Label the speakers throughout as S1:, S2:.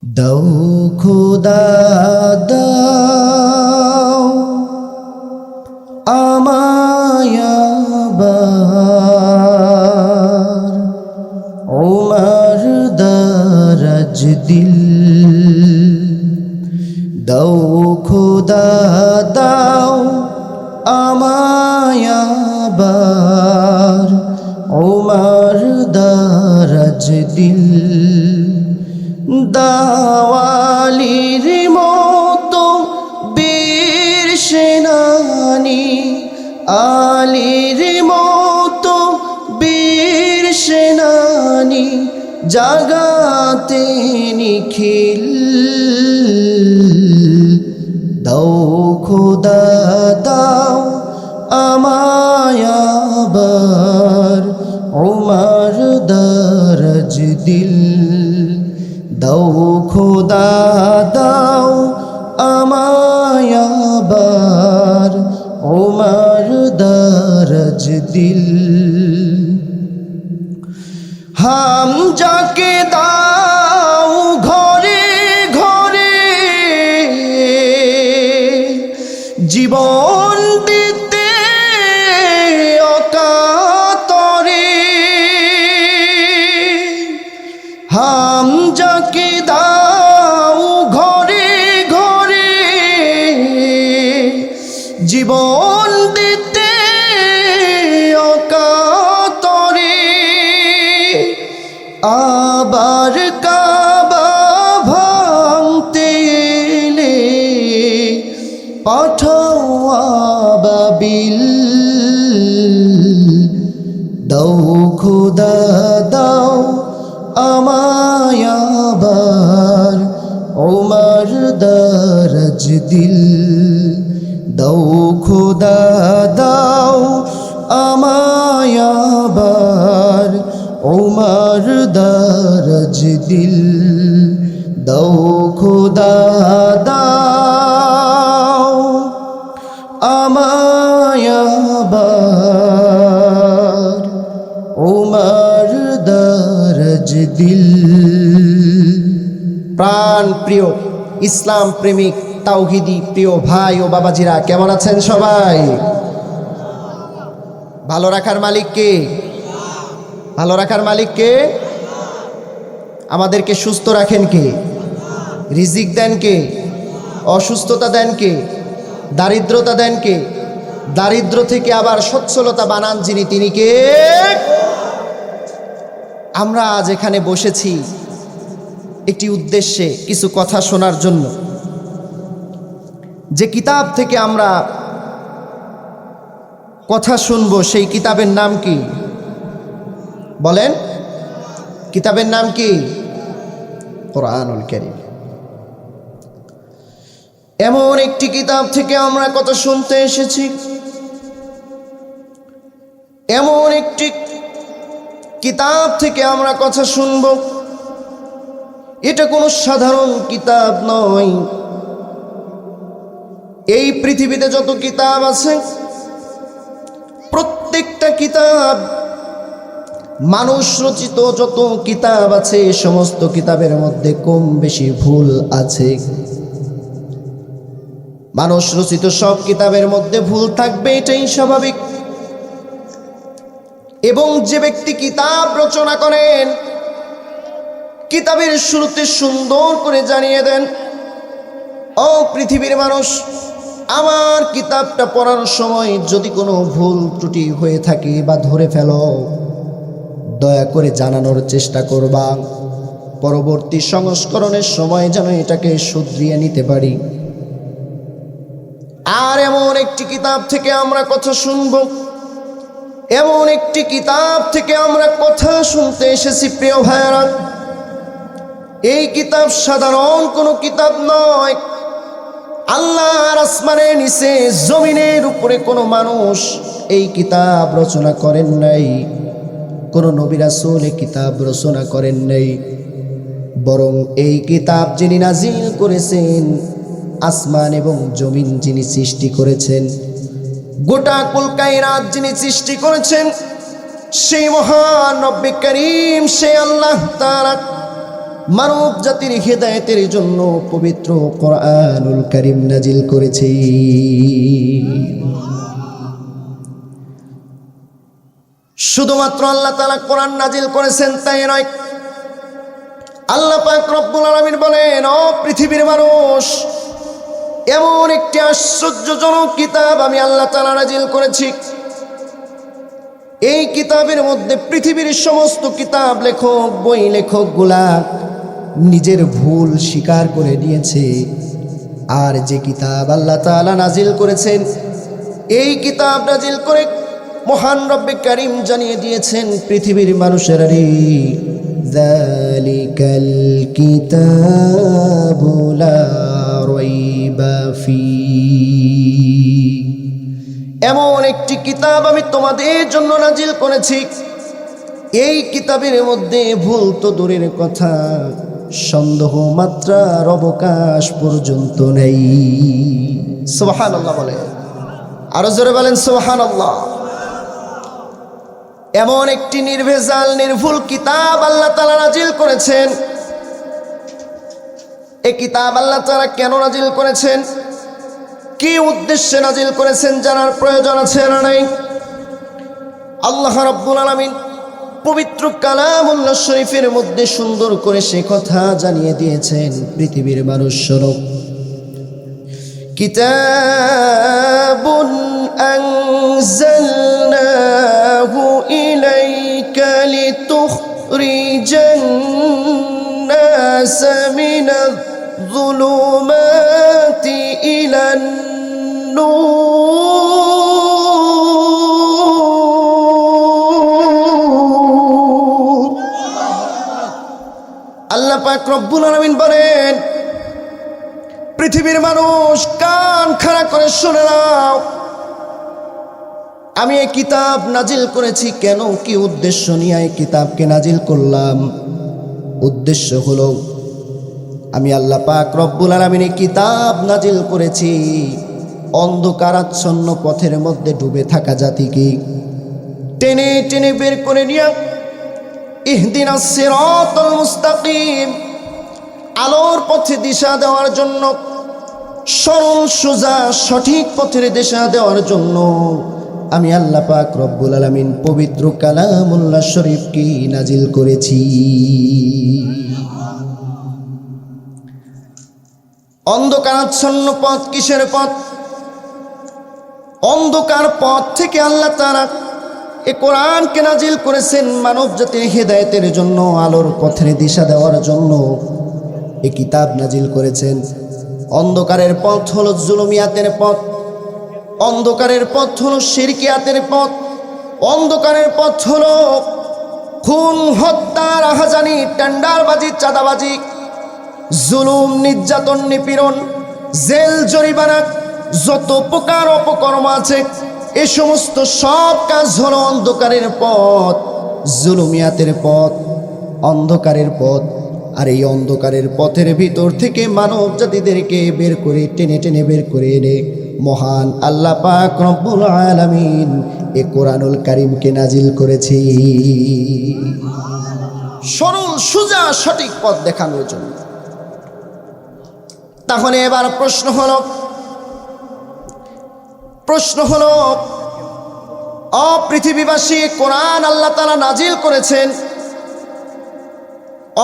S1: দাও খোদা দাও আমায় আবার ওমর দারাজ দিল। দাও খোদা দাও আমায় আবার ওমর দারাজ দিল। দাওয়ালির মতো বীর সেনানি, আলীর মতো বীর সেনানি, জাগাতে নিখিল। দাও খোদা দাও আমায় আবার ওমর দারাজ দিল। দাও খোদা দাও আমায় আবার ওমর দারাজ দিল। হামজাকে দাও ঘরে ঘরে জীবন দিতে অকাতরে। হামজাকে দাও ঘরে ঘরে জীবন দিতে অকাতরে। আবার কাবা ভাঙতে এলে পাঠাও আবাবিল। দাও খোদা দাও আমায় আবার ওমর দারাজ দিল। দাও খোদা দাও আমায় আবার ওমর দারাজ দিল। দাও খোদা দাও আমায় আবার ওমর দারাজ দিল। প্রাণ প্রিয় ইসলাম প্রেমিক তাওহীদি প্রিয় ভাই ও বাবাজিরা, কেমন আছেন সবাই? ভালো রাখার মালিক কে? ভালো রাখার মালিক কে? আমাদেরকে সুস্থ রাখেন কে? রিজিক দেন কে? অসুস্থতা দেন কে? দারিদ্রতা দেন কে? দারিদ্র থেকে আবার সচ্ছলতা বানান যিনি, তিনি কে? আমরা আজ এখানে বসেছি একটি উদ্দেশ্যে, কিছু কথা শোনার জন্য। যে কিতাব থেকে আমরা কথা শুনবো সেই কিতাবের নাম কি? বলেন, কিতাবের নাম কি? কোরআনুল কারীম। এমন একটি কিতাব থেকে আমরা কথা শুনতে এসেছি, এমন একটি কিতাব থেকে আমরা কথা শুনব। এটা কোনো সাধারণ কিতাব নয়। এই পৃথিবীতে যত কিতাব আছে প্রত্যেকটা কিতাব, মানুষ রচিত যত কিতাব আছে সমস্ত কিতাবের মধ্যে কম বেশি ভুল আছে। মানুষ রচিত সব কিতাবের মধ্যে ভুল থাকবে, এটাই স্বাভাবিক। এবং যে ব্যক্তি কিতাব রচনা করেন, কিতাবের শুরুতে সুন্দর করে জানিয়ে দেন, ও পৃথিবীর মানুষ, আমার কিতাবটা পড়ার সময় যদি কোনো ভুল ত্রুটি হয়ে থাকে বা ধরে ফেলো, দয়া করে জানানোর চেষ্টা করবা, পরবর্তী সংস্করণের সময় যেন এটাকে শুধরিয়ে নিতে পারি। আর এমন একটি কিতাব থেকে আমরা কথা শুনব, এমন একটি কিতাব থেকে আমরা কথা শুনতে এসেছি প্রিয় ভাইয়েরা। এই কিতাব সাধারণ কোনো কিতাব নয়। আল্লাহর আসমানের নিচে জমিনের উপরে কোনো মানুষ এই কিতাব রচনা করেন নাই, কোনো নবী রাসূল এই কিতাব রচনা করেন নাই। বরং এই কিতাব যিনি নাজিল করেছেন, আসমান এবং জমিন যিনি সৃষ্টি করেছেন, গোটা কুল কায়নাত যিনি সৃষ্টি করেছেন, সেই মহান রব্বে করিম, সেই আল্লাহ তাআলা মানব জাতির হেদায়েতের জন্য পবিত্র কোরআনুল কারীম নাজিল করেছে। শুধুমাত্র আল্লাহ তাআলা কোরআন নাজিল করেছেন তাই নয়, আল্লাহ পাক রব্বুল আলামিন বলেন, ও পৃথিবীর মানুষ, এমন একটি আশ্চর্যজনক কিতাব আমি আল্লাহ তাআলা নাজিল করেছি। এই কিতাবের মধ্যে পৃথিবীর সমস্ত কিতাব লেখক, বই লেখকগুলা নিজের ভুল স্বীকার করে নিয়েছে। আর যে কিতাব আল্লাহ তাআলা নাজিল করেছেন, এই কিতাব নাজিল করে মহান রব্বে কারীম জানিয়ে দিয়েছেন পৃথিবীর মানুষেরা রে, যালিকাল কিতাবু লা রাইবা ফীহি, এমন একটি কিতাব আমি তোমাদের জন্য নাজিল করেছি, এই কিতাবের মধ্যে ভুল তো দূরের কথা, সন্দেহ মাত্রার অবকাশ পর্যন্ত নেই। সুবহানাল্লাহ বলে, আরো জোরে বলেন সুবহানাল্লাহ। এমন একটি নির্ভেজাল নির্ভুল কিতাব আল্লাহ তাআলা নাজিল করেছেন। এই কিতাব আল্লাহ তাআলা কেন নাজিল করেছেন, কি উদ্দেশ্যে নাজিল করেছেন জানার প্রয়োজন আছে না নাই? আল্লাহ রাব্বুল আলামিন পবিত্র কালামুল্লাহ শরীফের মধ্যে সুন্দর করে সে কথা জানিয়ে দিয়েছেন পৃথিবীর মানুষ স্বরূপ। কিতাবুন আনজালনাহু ইলাইকা লিতুখরিজান নাস মিনাজ যুলুমাতি ইলান নূর। আল্লাহ পাক রব্বুল আলামিন বলেন, পৃথিবীর মানুষ কান খাড়া করে শুনে নাও, আমি এই কিতাব নাজিল করেছি কেন, কি উদ্দেশ্য নিয়ে এই কিতাবকে নাজিল করলাম? উদ্দেশ্য হলো, আমি আল্লাহ পাক রব্বুল আলামিন এই কিতাব নাজিল করেছি অন্ধকারাচ্ছন্ন পথের মধ্যে ডুবে থাকা জাতিকে টেনে টেনে বের করে নিয়ে ইহদিনাস সিরাতাল মুস্তাকিম, আলোর পথে দিশা দেওয়ার জন্য, সরল সোজা সঠিক পথের দিশা দেওয়ার জন্য আমি আল্লাহ পাক রব্বুল আলামিন পবিত্র কালামুল্লাহ শরীফকে নাজিল করেছি। অন্ধকারাচ্ছন্ন পথ কিসের পথ? অন্ধকার পথ থেকে আল্লাহ তাআলা এই কোরআনকে নাজিল করেছেন মানব জাতির হেদায়েতের জন্য, আলোর পথের দিশা দেওয়ার জন্য এই কিতাব নাজিল করেছেন। অন্ধকারের পথ হলো জুলুমিয়াতের পথ, অন্ধকারের পথ হলো শিরকিয়াতের পথ, অন্ধকারের পথ হলো খুন হত্যা রাহাজানি টেন্ডারবাজি চাঁদাবাজি জুলুম নির্যাতন নিপীড়ন জেল জরিমানা যত প্রকার অপকর্ম আছে এই সমস্ত সব কাজ হলো অন্ধকারের পথ, জুলুমিয়াতের পথ, অন্ধকারের পথ। আর এই অন্ধকারের পথের ভিতর থেকে মানব জাতিদেরকে বের করে টেনে টেনে বের করে এনে মহান আল্লাহ পাক রব্বুল আলামিন এই কোরআনুল কারীমকে নাজিল করেছি সরল সোজা সঠিক পথ দেখানোর জন্য। তাহলে এবার প্রশ্ন হলো পৃথিবীবাসী, কোরআন আল্লাহ তাআলা নাজিল করেছেন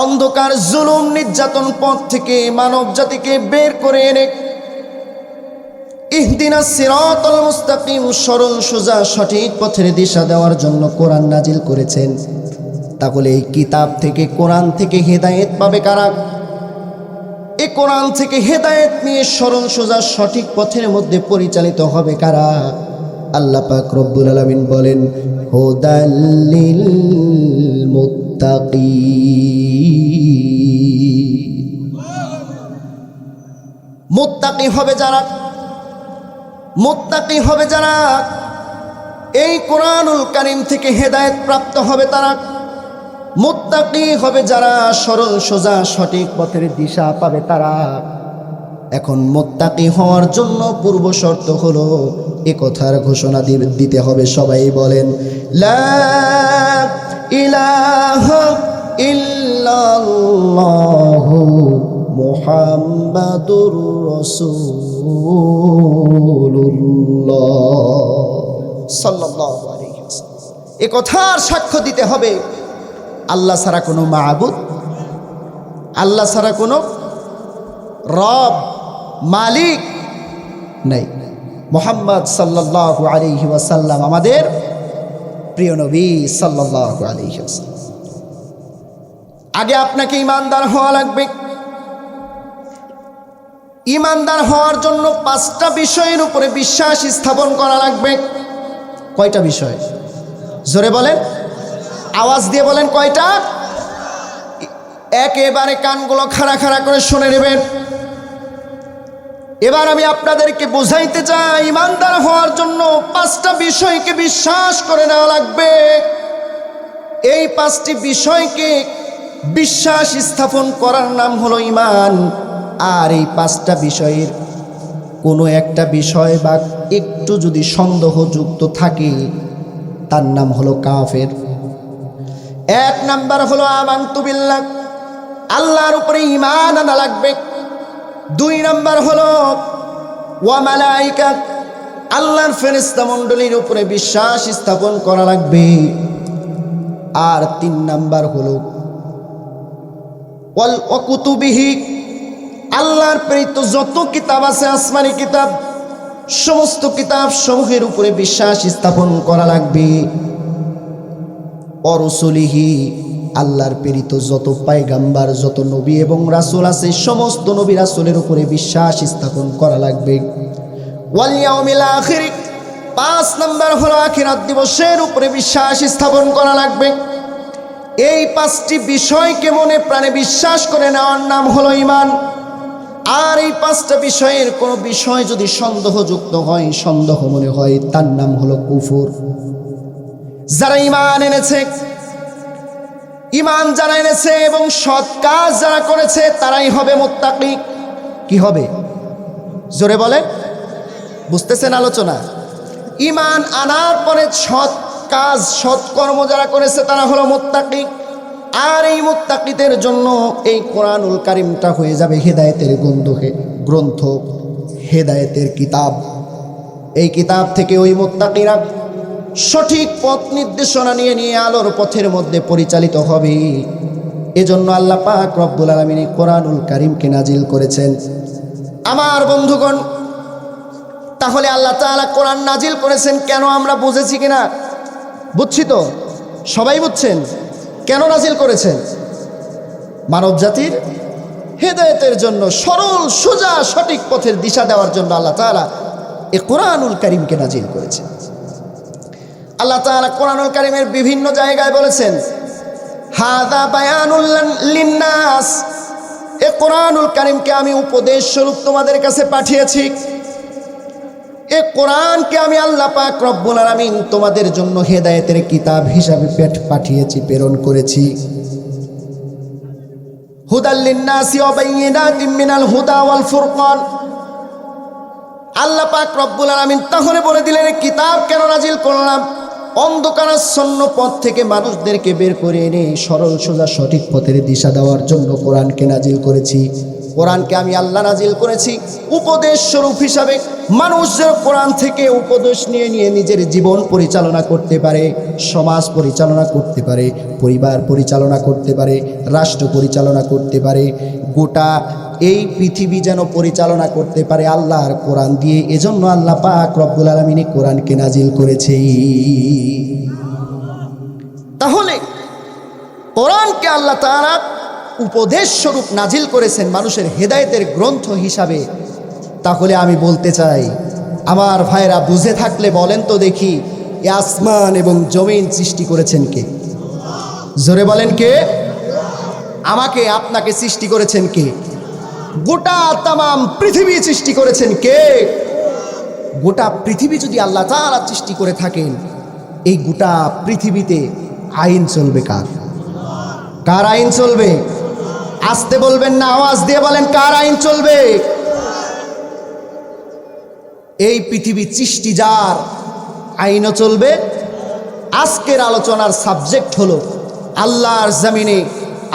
S1: অন্ধকার জুলুম নির্যাতন পথ থেকে মানব জাতিকে বের করে এনে ইহদিনাস সিরাতাল মুস্তাকিম, সরল সোজা সঠিক পথের দিশা দেওয়ার জন্য কোরআন নাজিল করেছেন। তাহলে এই কিতাব থেকে, কোরআন থেকে হেদায়েত পাবে কারা? এই কোরআন থেকে হেদায়েত নিয়ে সরল সোজা সঠিক পথের মধ্যে পরিচালিত হবে কারা? আল্লাহ পাক রব্বুল আলামিন বলেন, হুদাল লিল মুত্তাকিন। মুত্তাকি হবে যারা এই কোরআনুল কারীম থেকে হেদায়েত প্রাপ্ত হবে তারা। মুত্তাকি হবে যারা সরল সোজা সঠিক পথের দিশা পাবে তারা। এখন মুত্তাকি হওয়ার জন্য পূর্ব শর্ত হলো এ কথার ঘোষণা দিতে হবে, সবাই বলেন লা ইলাহা ইল্লাল্লাহ। ইল্লাল্লাহু মুহাম্মাদুর রাসূলুল্লাহ সাল্লাল্লাহু আলাইহি ওয়াসাল্লাম। এ কথার সাক্ষ্য দিতে হবে আল্লাহ ছাড়া কোনো মাবুদ, আল্লাহ ছাড়া কোনো রব, মালিক নাই। মুহাম্মদ সাল্লাল্লাহু আলাইহি ওয়াসাল্লাম আমাদের প্রিয় নবী সাল্লাল্লাহু আলাইহি ওয়াসাল্লাম। আগে আপনাকে ঈমানদার হওয়া লাগবে। ঈমানদার হওয়ার জন্য 5টা বিষয়ের উপরে বিশ্বাস স্থাপন করা লাগবে। কয়টা বিষয়? জোরে বলেন, আওয়াজ দিয়ে বলেন, কয়টা? একেবারে কানগুলো খাড়া খাড়া করে শুনে নেবেন। এবার আমি আপনাদেরকে বোঝাইতে চাই, ঈমানদার হওয়ার জন্য 5টা বিষয়কে বিশ্বাস করে নেওয়া লাগবে। এই 5টি বিষয়কে বিশ্বাস স্থাপন করার নাম হলো ঈমান। আর এই 5টা বিষয়ের কোনো একটা বিষয় বা একটু যদি সন্দেহযুক্ত থাকে তার নাম হলো কাফের। 1 নাম্বার হলো আমানতু বিল্লাহ, আল্লাহর উপরে ঈমান আনা লাগবে। 2 নাম্বার হলো ওয়া মালাইকা, আল্লাহর ফেরেশতা মণ্ডলীর উপরে বিশ্বাস স্থাপন করা লাগবে। আর 3 নাম্বার হলো ওয়াল কুতুবিহি, আল্লাহর প্রেরিত যত কিতাব আছে, আসমানি কিতাব, সমস্ত কিতাব সমূহের উপরে বিশ্বাস স্থাপন করা লাগবে। অরসুলিহি, আল্লাহর প্রেরিত যত পয়গাম্বার, যত নবী এবং রাসূল আছে, সমস্ত নবী রাসূলের উপরে বিশ্বাস স্থাপন করা লাগবে। ওয়াল ইয়াউমিল আখির, 5 নাম্বার হলো আখিরাত দিবসের উপরে বিশ্বাস স্থাপন করা লাগবে। এই 5টি বিষয়কে মনে প্রাণে বিশ্বাস করে নেওয়ার নাম হলো ঈমান। আর এই 5টা বিষয়ের কোনো বিষয় যদি সন্দেহযুক্ত হয়, সন্দেহ মনে হয়, তার নাম হলো কুফর। যারা ঈমান এনেছে, ঈমান যারা এনেছে এবং সৎ কাজ যারা করেছে, তারাই হবে মুত্তাকি। কি হবে? জোরে বলে, বুঝতেছেন আলোচনা? ঈমান আনার পরে সৎ কাজ, সৎকর্ম যারা করেছে তারা হলো মুত্তাকি। আর এই মুত্তাকিদের জন্য এই কোরআনুল কারীমটা হয়ে যাবে হেদায়েতের গ্রন্থ, হেদায়েতের কিতাব। এই কিতাব থেকে ওই মুত্তাকিরা সঠিক পথ নির্দেশনা নিয়ে নিয়ে আলোর পথের মধ্যে পরিচালিত হবে। এজন্য আল্লাহ পাক রব্বুল আলামিন কোরআনুল কারীমকে নাজিল করেছেন। আমার বন্ধুগণ, তাহলে আল্লাহ তাআলা কোরআন নাজিল করেছেন কেন? আমরা বুঝেছি কিনা? বুঝছি তো? সবাই বুঝছেন কেন নাজিল করেছেন? মানব জাতির হেদায়েতের জন্য, সরল সোজা সঠিক পথের দিশা দেওয়ার জন্য আল্লাহ তাআলা এই কোরআনুল কারীমকে নাজিল করেছেন। আল্লাহ তাআলা কোরআনুল কারীমের বিভিন্ন জায়গায় বলেছেন, হাযা বায়ানুল লিন্নাস, এই কোরআনুল কারীমকে আমি উপদেশ স্বরূপ তোমাদের কাছে পাঠিয়েছি। এই কোরআনকে আমি আল্লাহ পাক রব্বুল আলামিন তোমাদের জন্য হেদায়েতের কিতাব হিসাবে পাঠিয়েছি, প্রেরণ করেছি। হুদাল লিন্নাসি ওয়া বাইয়িনাতিম মিনাল হুদা ওয়াল ফুরকান। আল্লাহ পাক রব্বুল আলামিন তাহলে বলে দিলেন, কিতাব কেন নাজিল করলাম? অন্ধকারাচ্ছন্ন পথ থেকে মানুষদেরকে বের করে এনে সরল সোজা সঠিক পথের দিশা দেওয়ার জন্য কোরআনকে নাজিল করেছি। কোরআনকে আমি আল্লাহ নাজিল করেছি উপদেশ স্বরূপ হিসাবে। মানুষ যেন কোরআন থেকে উপদেশ নিয়ে নিয়ে নিজের জীবন পরিচালনা করতে পারে, সমাজ পরিচালনা করতে পারে, পরিবার পরিচালনা করতে পারে, রাষ্ট্র পরিচালনা করতে পারে, গোটা এই পৃথিবী যেন পরিচালনা করতে পারে আল্লাহর কোরআন দিয়ে। এজন্য আল্লাহ পাক রব্বুল আলামিন কোরআনকে নাজিল করেছে। তাহলে কোরআনকে আল্লাহ তাআলা উপদেশ স্বরূপ নাজিল করেছেন মানুষের হেদায়েতের গ্রন্থ হিসাবে। তাহলে আমি বলতে চাই, আমার ভাইরা বুঝে থাকলে বলেন তো দেখি, এই আসমান এবং জমিন সৃষ্টি করেছেন কে? জোরে বলেন কে? আমাকে আপনাকে সৃষ্টি করেছেন কে? গোটা তামাম পৃথিবী সৃষ্টি করেছেন কে? গোটা পৃথিবী যদি আল্লাহ তাআলা সৃষ্টি করে থাকেন, এই গোটা পৃথিবীতে আইন চলবে কার? কার আইন চলবে? আসতে বলবেন না, আওয়াজ দিয়ে বলেন, কার আইন চলবে? এই পৃথিবী সৃষ্টি যার, আইনও চলবে। আজকের আলোচনার সাবজেক্ট হলো আল্লাহর জমিনে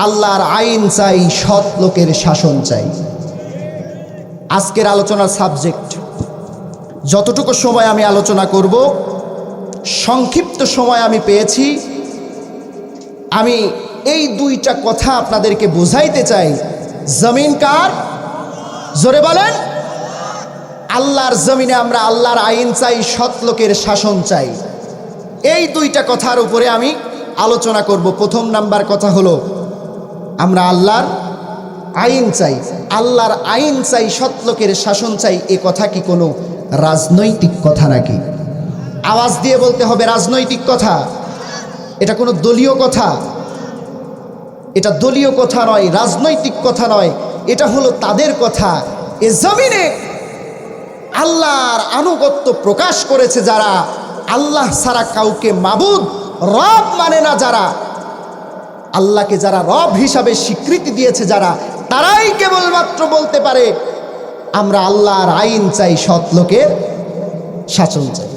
S1: আল্লাহর আইন চাই, সৎ লোকের শাসন চাই। আজকের আলোচনার সাবজেক্ট, যতটুকু সময় আমি আলোচনা করব, সংক্ষিপ্ত সময় আমি পেয়েছি, আমি এই দুইটা কথা আপনাদেরকে বোঝাইতে চাই। জমিন কার? জোরে বলেন। আল্লাহর জমিনে আমরা আল্লাহর আইন চাই, সৎ লোকের শাসন চাই। এই দুইটা কথার উপরে আমি আলোচনা করব। প্রথম নাম্বার কথা হলো আমরা আল্লাহর আইন চাই, আল্লাহর আইন চাই, সৎ লোকের শাসন চাই। এ কথা কি কোনো রাজনৈতিক কথা নাকি? আওয়াজ দিয়ে বলতে হবে, রাজনৈতিক কথা। এটা কোনো দলীয় কথা, এটা দলীয় কথা নয়, রাজনৈতিক কথা নয়, এটা হলো তাদের কথা। এ জমিনে আল্লাহর আনুগত্য প্রকাশ করেছে যারা, আল্লাহ ছাড়া কাউকে মাবুদ রব মানে না যারা, আল্লাহকে যারা রব হিসাবে স্বীকৃতি দিয়েছে যারা, তারাই কেবলমাত্র বলতে পারে আমরা আল্লাহর আইন চাই, সৎ লোকের শাসন চাই।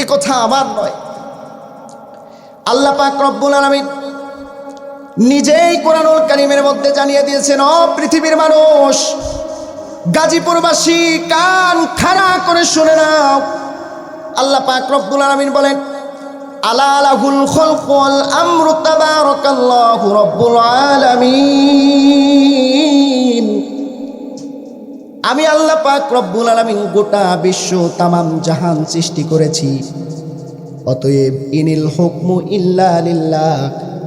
S1: এ কথা আমার নয়, আল্লাহ পাক রব্বুল আলামিন নিজেই কোরআনুল কারীমের মধ্যে জানিয়ে দিয়েছেন, ও পৃথিবীর মানুষ, গাজীপুরবাসী কান খাড়া করে শুনে নাও। আল্লাহ পাক রব্বুল আলামিন বলেন, আলা লাহুল খালকু ওয়াল আমরু তাবারাকাল্লাহু রব্বুল আলামিন। আমি আল্লাহ পাক রব্বুল আলামিন গোটা বিশ্ব তামাম জাহান সৃষ্টি করেছি, অতএব ইনিল হুকমু ইল্লা লিল্লাহ।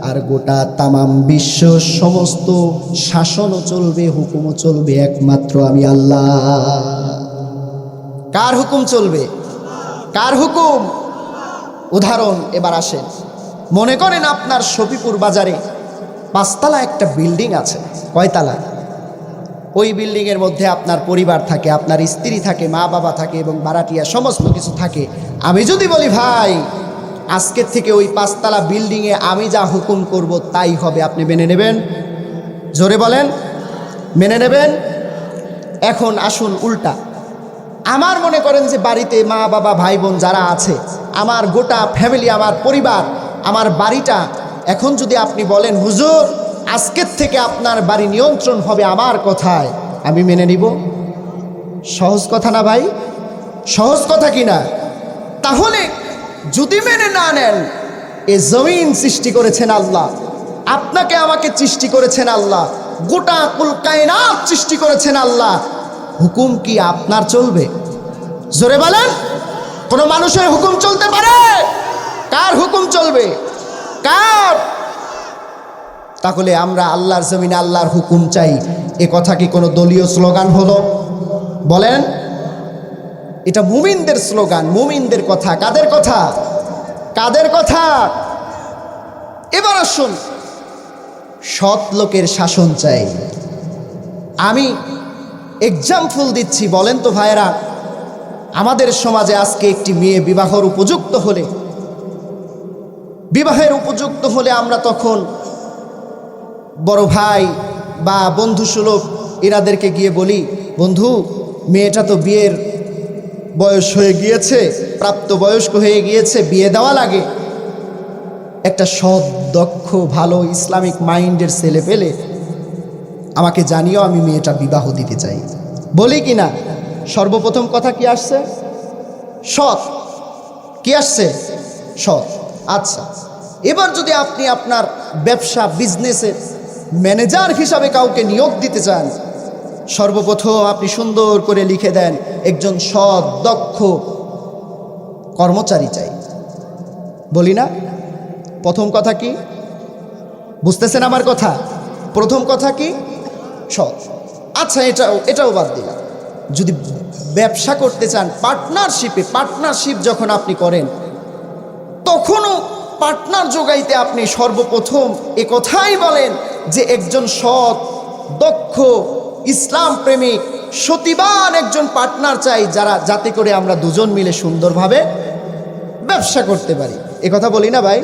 S1: আর গোটা তামাম বিশ্ব সমস্ত শাসনও চলবে, হুকুমও চলবে একমাত্র আমি আল্লাহ। কার হুকুম চলবে? কার হুকুম? উদাহরণ এবার আসেন, মনে করেন আপনার শফিপুর বাজারে 5 তলা একটা বিল্ডিং আছে। কয়তলা? ওই বিল্ডিংয়ের মধ্যে আপনার পরিবার থাকে, আপনার স্ত্রী থাকে, মা বাবা থাকে এবং ভাড়াটিয়া সমস্ত কিছু থাকে। আমি যদি বলি ভাই আজকের থেকে ওই 5 তলা বিল্ডিংয়ে আমি যা হুকুম করব তাই হবে, আপনি মেনে নেবেন? জোরে বলেন, মেনে নেবেন? এখন আসুন উল্টা, আমার মনে করেন যে বাড়িতে মা বাবা ভাই বোন যারা আছে, আমার গোটা ফ্যামিলি, আমার পরিবার, আমার বাড়িটা, এখন যদি আপনি বলেন হুজুর আজকের থেকে আপনার বাড়ি নিয়ন্ত্রণ হবে আমার কথায়, আমি মেনে নিব? সহজ কথা না ভাই? সহজ কথা কি না? তাহলে যদি মেনে না নেন, এ জমিন সৃষ্টি করেছেন আল্লাহ, আপনাকে আমাকে সৃষ্টি করেছেন আল্লাহ, গোটা কুল কায়নাত সৃষ্টি করেছেন আল্লাহ, হুকুম কি আপনার চলবে? জোরে বলেন। কোন মানুষের হুকুম চলতে পারে? কার হুকুম চলবে? কার? তাহলে আমরা আল্লাহর জমিনে আল্লাহর হুকুম চাই, এ কথা কি কোনো দলীয় স্লোগান হলো? বলেন, এটা মুমিনদের স্লোগান, মুমিনদের কথা। কাদের কথা? কাদের কথা? এবার আসুন, সৎ লোকের শাসন চাই। আমি এক্সাম্পল দিচ্ছি, বলেন তো ভাইরা, আমাদের সমাজে আজকে একটি মেয়ে বিবাহের উপযুক্ত হলে আমরা তখন বড় ভাই বা বন্ধু সুলভ এনাদেরকে গিয়ে বলি, বন্ধু মেয়েটা তো বিয়ের বয়স হয়ে গিয়েছে, প্রাপ্তবয়স্ক হয়ে গিয়েছে, বিয়ে দেওয়া লাগে। একটা সৎ, দক্ষ, ভালো ইসলামিক মাইন্ডের ছেলে পেলে আমাকে জানিও, আমি মেয়েটা বিবাহ দিতে চাই। বলি কি না? সর্বপ্রথম কথা কি আসছে? সৎ। কি আসছে? সৎ। আচ্ছা, এবার যদি আপনি আপনার ব্যবসা, বিজনেসের ম্যানেজার হিসাবে কাউকে নিয়োগ দিতে চান, সর্বপ্রথম আপনি সুন্দর করে লিখে দেন একজন সৎ, দক্ষ কর্মচারী চাই। বলি না? প্রথম কথা কি? বুঝতেছেন আমার কথা? প্রথম কথা কি? সৎ। আচ্ছা, এটাও বাদ দিলাম। যদি ব্যবসা করতে চান, পার্টনারশিপ যখন আপনি করেন, তখনও পার্টনার জোগাইতে আপনি সর্বপ্রথম এ কথাই বলেন যে একজন সৎ, দক্ষ, ইসলাম প্রেমিক, সতীবান একজন পার্টনার চাই, যাতে করে আমরা দুজন মিলে সুন্দরভাবে ব্যবসা করতে পারি। এ কথা বলি না ভাই?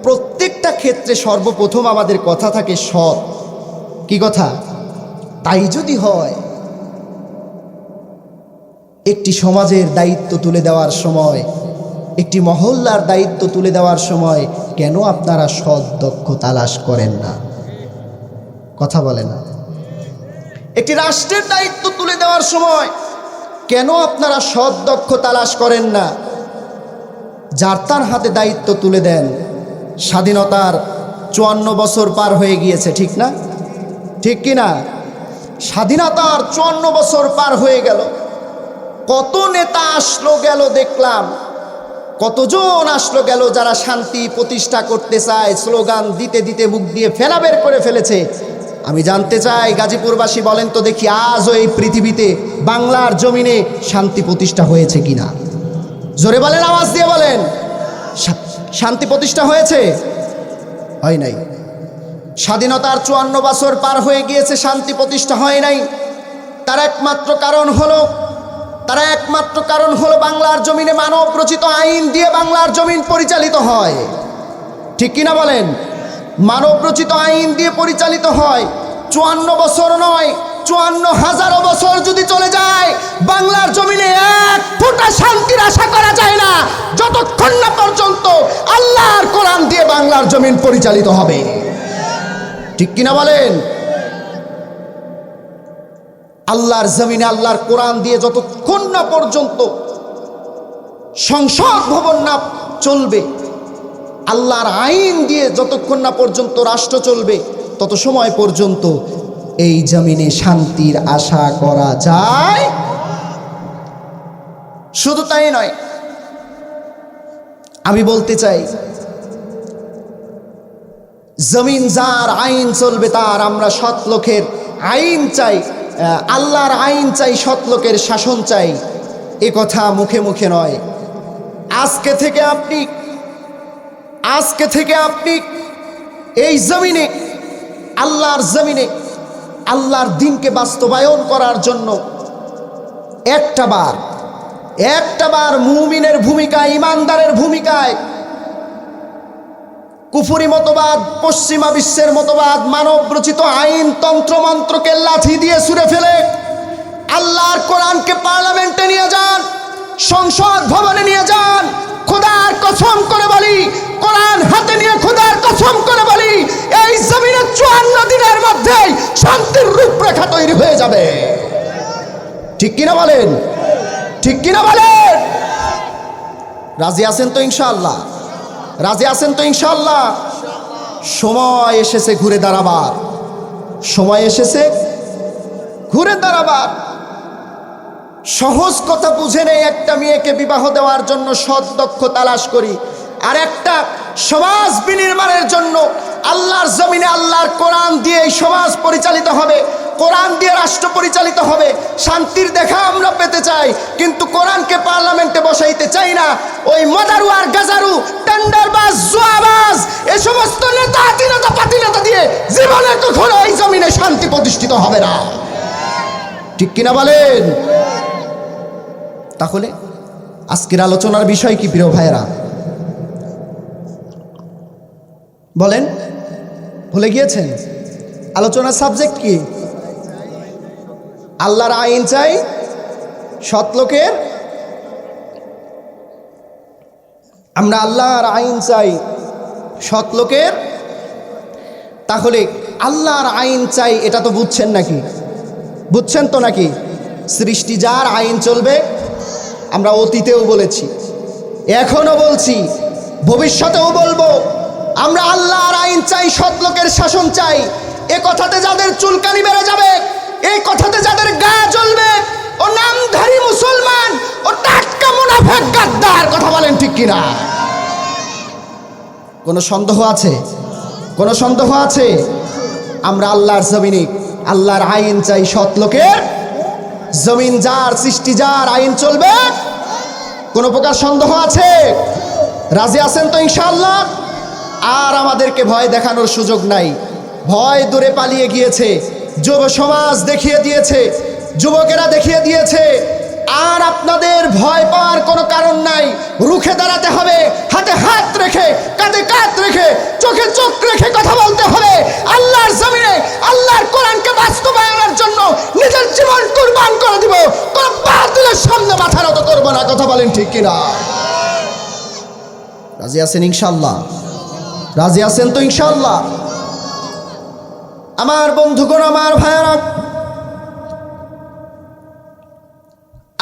S1: প্রত্যেকটা ক্ষেত্রে সর্বপ্রথম আমাদের কথা থাকে সৎ। কি কথা? তাই যদি হয়, একটি সমাজের দায়িত্ব তুলে দেওয়ার সময়, একটি মহল্লার দায়িত্ব তুলে দেওয়ার সময় কেন আপনারা সৎ, দক্ষ তালাশ করেন না? কথা বলে না। একটি রাষ্ট্রের দায়িত্ব তুলে দেওয়ার সময় কেন আপনারা সৎ দক্ষ তালাশ করেন না? যার তার হাতে দায়িত্ব তুলে দেন। স্বাধীনতার 54 বছর পার হয়ে গিয়েছে, ঠিক না? ঠিক কি না? স্বাধীনতার 54 বছর পার হয়ে গেল। কত নেতা আসলো গেল দেখলাম, কতজন আসলো গেল যারা শান্তি প্রতিষ্ঠা করতে চায়, স্লোগান দিতে দিতে মুখ দিয়ে ফেনা বের করে ফেলেছে। আমি জানতে চাই, গাজীপুরবাসী বলেন তো দেখি, আজও এই পৃথিবীতে বাংলার জমিনে শান্তি প্রতিষ্ঠা হয়েছে কিনা? জোরে বলেন, আওয়াজ দিয়ে বলেন। শান্তি প্রতিষ্ঠা হয়েছে? হয় নাই। স্বাধীনতার 54 বছর পার হয়ে গিয়েছে, শান্তি প্রতিষ্ঠা হয় নাই। তার একমাত্র কারণ হলো বাংলার জমিনে মানব রচিত আইন দিয়ে বাংলার জমিন পরিচালিত হয়, ঠিক কিনা বলেন? মানব রচিত আইন দিয়ে পরিচালিত হয়। 54 বছর নয়, 54,000 বছর যদি চলে যায়, বাংলার জমিনে এক ফোঁটা শান্তির আশা করা যায় না, যতক্ষণ না পর্যন্ত আল্লাহর কোরআন দিয়ে বাংলার জমিন পরিচালিত হবে, ঠিক কিনা বলেন? আল্লাহর জমিনে আল্লাহর কোরআন দিয়ে যতক্ষণ না পর্যন্ত সংসদ ভবন না চলবে, আল্লাহর আইন দিয়ে যতক্ষণ না পর্যন্ত রাষ্ট্র চলবে, তত সময় পর্যন্ত এই জমিনে শান্তির আশা করা যায়। শুধু তাই নয়, আমি বলতে চাই, জমিন যার আইন চলবে তার। আমরা সৎ লোকের আইন চাই, আল্লাহর আইন চাই, সৎ লোকের শাসন চাই। এ কথা মুখে মুখে নয়। আজকে থেকে আপনি এই জমিনে, আল্লাহর জমিনে আল্লাহর দ্বীনকে বাস্তবায়ন করার জন্য একটা বার মুমিনের ভূমিকায়, ইমানদারের ভূমিকায় কুফরি মতবাদ, পশ্চিমা বিশ্বের মতবাদ, মানব রচিত আইন তন্ত্রমন্ত্রকে লাঠি দিয়ে ছুঁড়ে ফেলে আল্লাহর কোরআনকে পার্লামেন্টে নিয়ে যান, সংসদ ভবনে নিয়ে যান। খোদার কসম করে বলি, কোরআন হাতে নিয়ে খোদার কসম করে বলি, এই জমিনে 54 দিনের মধ্যেই শান্তির রূপরেখা তৈরি হয়ে যাবে, ঠিক কিনা বলেন? ঠিক কিনা বলেন? রাজি আছেন তো ইনশাআল্লাহ? রাজি আছেন তো ইনশাআল্লাহ? সময় এসেছে ঘুরে দাঁড়াবার, সময় এসেছে ঘুরে দাঁড়াবার। সহজ কথা বুঝে নেই, একটা মেয়েকে বিবাহ দেওয়ার জন্য সৎ দক্ষ তালাশ করি, আর একটা সমাজ বিনির্মাণের জন্য আল্লাহর জমিনে আল্লাহর কোরআন দিয়ে এই সমাজ পরিচালিত হবে, কোরআন দিয়ে রাষ্ট্র পরিচালিত হবে। শান্তির দেখা আমরা পেতে চাই, কিন্তু কোরআনকে পার্লামেন্টে বসাইতে চাই না। ওই মদারু আর গাজারু, টেন্ডারবাজ, জুয়াবাজ, এ সমস্ত নেতা পাতিনেতা দিয়ে জীবনে কখনো এই জমিনে শান্তি প্রতিষ্ঠিত হবে না, ঠিক কিনা বলেন? তাহলে আজকের আলোচনার বিষয় কি প্রিয় ভাইয়েরা? বলেন, ভুলে গিয়েছেন? আলোচনার সাবজেক্ট কি? আল্লাহর আইন চাই, সৎ লোকের। আমরা আল্লাহর আইন চাই, সৎ লোকের। তাহলে আল্লাহর আইন চাই, এটা তো বুঝছেন নাকি? বুঝছেন তো নাকি? সৃষ্টি যার আইন চলবে। আমরা অতীতেও বলেছি, এখনো বলছি, ভবিষ্যতেও বলবো, আমরা আল্লাহর আইন চাই, সৎ লোকের শাসন চাই। এ কথাতে যাদের চুলকানি বেড়ে যাবে, এই কথাতে যাদের গা জ্বলবে, ও নামধারী মুসলমান, ও টাটকা মুনাফিক গাদ্দার। কথা বলেন ঠিক কিনা? কোনো সন্দেহ আছে? কোনো সন্দেহ আছে? আমরা আল্লাহর জমিনে আল্লাহর আইন চাই, সৎ লোকের। জমিন যার, সৃষ্টি যার, আইন চলবে। কোনো প্রকার সন্দেহ আছে? রাজি আছেন তো ইনশাআল্লাহ? আর আমাদেরকে ভয় দেখানোর সুযোগ নাই। ভয় দূরে পালিয়ে গিয়েছে, যুব সমাজ দেখিয়ে দিয়েছে, যুবকেরা দেখিয়ে দিয়েছে। আর আপনাদের ভয় পাওয়ার কোনো কারণ নাই। রুখে দাঁড়াতে হবে, হাতে হাত রেখে, কাঁধে কাঁধ রেখে, চোখে চোখ রেখে কথা বলতে হবে। আল্লাহর জমিনে আল্লাহর কোরআনকে বাস্তবায়নের জন্য নিজের জীবন কুরবান করে দিব। কোন বাতিলের সামনে মাথা নত করব না। কথা বলেন ঠিক কিনা? রাজি আছেন ইনশাআল্লাহ? রাজি আছেন তো ইনশাআল্লাহ? আমার বন্ধুগণ, আমার ভাইয়েরা,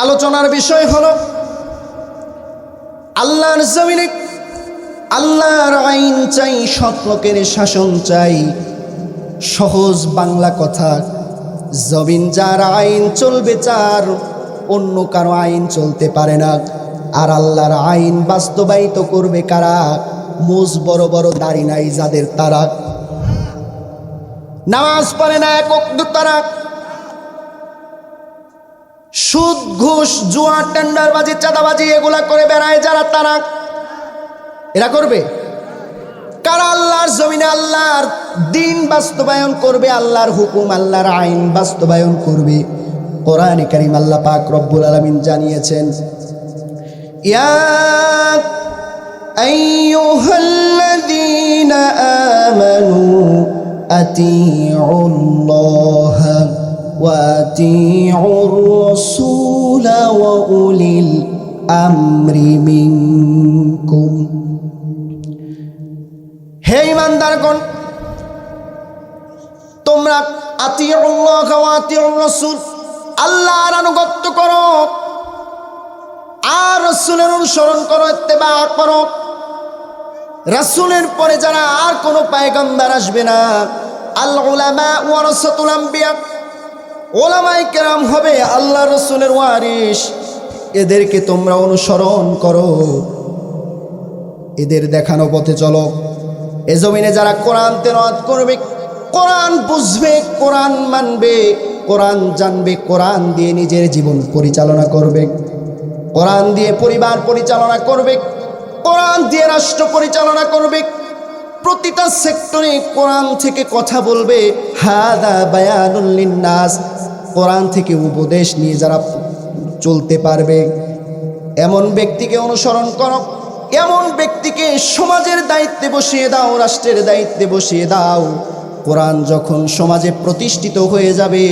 S1: আলোচনার বিষয় হলো আল্লাহর জমিনে আল্লাহর আইন চাই, সৎ লোকের শাসন চাই। সহজ বাংলা কথা, জমিন যার আইন চলবে চার, অন্য কারো আইন চলতে পারে না। আর আল্লাহর আইন বাস্তবায়িত করবে কারা? মোজ বড় বড় দাড়ি নাই যাদের, তারা। নামাজ পড়ে না এক ওয়াক্ত তারা, সুদ ঘুষ জুয়া টেন্ডারবাজি চাঁদাবাজি এগুলা করে বেড়ায় যারা, তারা। এরা করবে কারা? আল্লাহর জমিনে আল্লাহর দিন বাস্তবায়ন করবে, আল্লাহর হুকুম আল্লাহর আইন বাস্তবায়ন করবে। কোরআনে কারীম আল্লাহ পাক রব্বুল আলামিন জানিয়েছেন, ইয়া আইয়ুহাল্লাযীনা আমানু আতিউল্লাহা ওয়া আতিউর রাসূলা ওয়া উলিল আমরি মিনকুম। হে ঈমানদারগণ, তোমরা আতিউল্লাহ ওয়া আতিউর রাসূল, আল্লাহর আনুগত্য করো আর রাসূলের অনুসরণ করো, ইত্তেবা করো। রাসূলের পরে যারা আর কোনো পয়গম্বর আসবে না, আল উলামা ওয়ারাসাতুল আম্বিয়া, উলামায়ে কেরাম হবে আল্লাহ রাসূলের ওয়ারিস। এদেরকে তোমরা অনুসরণ করো, এদের দেখানো পথে চলো। এ জমিনে যারা কোরআন তেলাওয়াত করবে, কোরআন বুঝবে, কোরআন মানবে, কোরআন জানবে, কোরআন দিয়ে নিজের জীবন পরিচালনা করবে, কোরআন দিয়ে পরিবার পরিচালনা করবে, কোরআন দিয়ে রাষ্ট্র পরিচালনা করবে, প্রতিটা সেক্টরে কোরআন থেকে কথা বলবে। হাদা বায়ানুল লিন্নাস, কোরআন থেকে উপদেশ নিয়ে যারা চলতে পারবে, এমন ব্যক্তিকে অনুসরণ করো। এমন ব্যক্তিকে সমাজের দায়িত্বে বসিয়ে দাও, রাষ্ট্রের দায়িত্বে বসিয়ে দাও। কোরআন যখন সমাজে প্রতিষ্ঠিত হয়ে যাবে,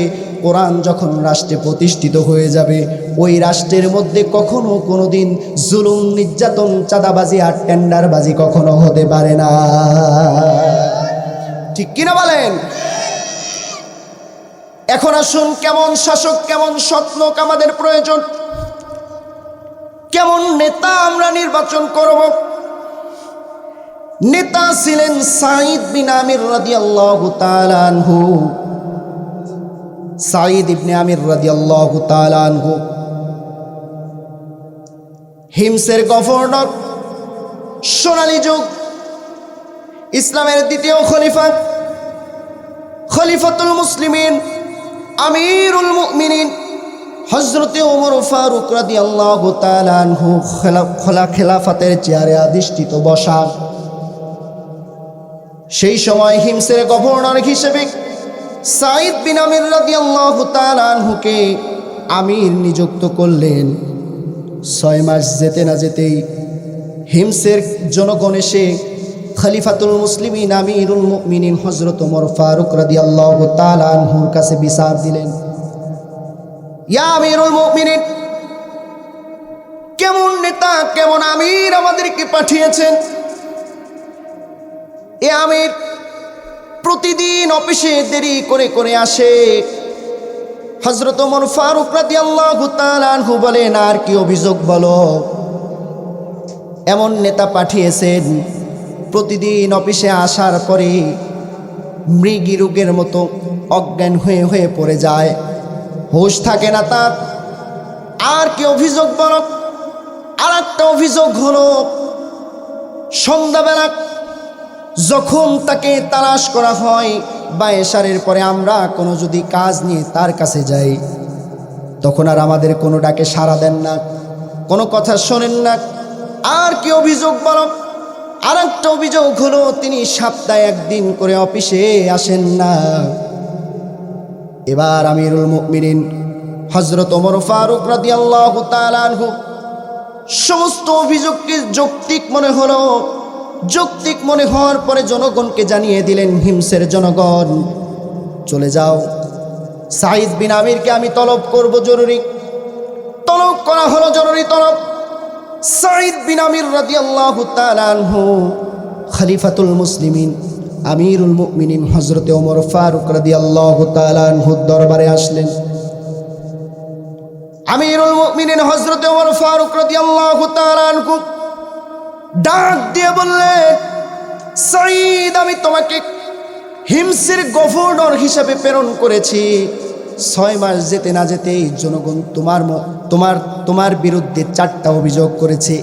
S1: কোরআন যখন রাষ্ট্রে প্রতিষ্ঠিত হয়ে যাবে, ওই রাষ্ট্রের মধ্যে কখনো কোনোদিন জুলুম, নির্যাতন, চাঁদাবাজি আর টেন্ডারবাজি কখনো হতে পারে না। ঠিক কিনা বলেন? এখন আসুন, কেমন শাসক, কেমন সৎ লোক আমাদের প্রয়োজন, কেমন নেতা আমরা নির্বাচন করব। নেতা ছিলেন সাঈদ বিন আমির রাদিয়াল্লাহু তাআলা আনহু। সাঈদ ইবনে আমির রাদিয়াল্লাহু তাআলা আনহু হিমসের গভর্নর, সোনালী যুগ, ইসলামের দ্বিতীয় খলিফা, খলিফাতুল মুসলিমিন, আমিরুল মুমিনিন হযরতে ওমর ফারুক রাদিয়াল্লাহু তাআলা আনহু খেলাফতের চেয়ারে অধিষ্ঠিত বসা। সেই সময় হিমসের গভর্নর হিসেবে সাঈদ বিন আমির রাদিয়াল্লাহু তাআলা আনহুকে আমির নিযুক্ত করলেন। 6 মাস যেতে না যেতেই হিমসের জনগণ এসে খলিফাতুল মুসলিমিন আমিরুল মুমিনিন হযরত ওমর ফারুক রাদিয়াল্লাহু তাআলা আনহুর কাছে বিচার দিলেন, ইয়া আমিরুল মুমিনিন, কেমন নেতা, কেমন আমির আমাদেরকে পাঠিয়েছেন? এ আমির প্রতিদিন অফিসে দেরি করে করে আসে। হযরত ওমর ফারুক রাদিয়াল্লাহু তাআলা আনহু বলেন, আর কি অভিযোগ বলো? এমন নেতা পাঠিয়েছেন, প্রতিদিন অফিসে আসার পরে মৃগী রোগের মতো অজ্ঞান হয়ে হয়ে পড়ে যায়, হুঁশ থাকে না তার। আর কি অভিযোগ বলো? আর একটা অভিযোগ হলো, সন্ধ্যাবেলা যখন তাকে তালাশ করা হয় বা এশারের পরে আমরা কোনো যদি কাজ নিয়ে তার কাছে যাই, তখন আর আমাদের কোনো ডাকে সাড়া দেন না, কোনো কথা শোনেন না। আর কি অভিযোগ বলো? আর একটা অভিযোগ হলো, তিনি সপ্তাহে 1 দিন করে অফিসে আসেন না। এবার আমিরুল মুমিনিন হযরত ওমর ফারুক রাদিয়াল্লাহু তাআলা আনহু সমস্ত অভিযোগকে যৌক্তিক মনে হলো। যৌক্তিক মনে হওয়ার পরে জনগণকে জানিয়ে দিলেন, হিমসের জনগণ, চলে যাও, সাঈদ বিন আমিরকে আমি তলব করব, জরুরি তলব করা হলো, জরুরি তলব। সাঈদ বিন আমির রাদিয়াল্লাহু তাআলা আনহু খলিফাতুল মুসলিমিন আমিরুল মুমিনিন হযরতে ওমর ফারুক রাদিয়াল্লাহু তাআলা আনহুর দরবারে আসলেন। আমিরুল মুমিনিন হযরতে ওমর ফারুক রাদিয়াল্লাহু তাআলা আনহু ডাক দিয়ে বললেন, সাঈদ, আমি তোমাকে হিমসের গভর্নর হিসেবে প্রেরণ করেছি। 6 মাস যেতে না যেতেই জনগণ তোমার বিরুদ্ধে 4টা অভিযোগ করেছে।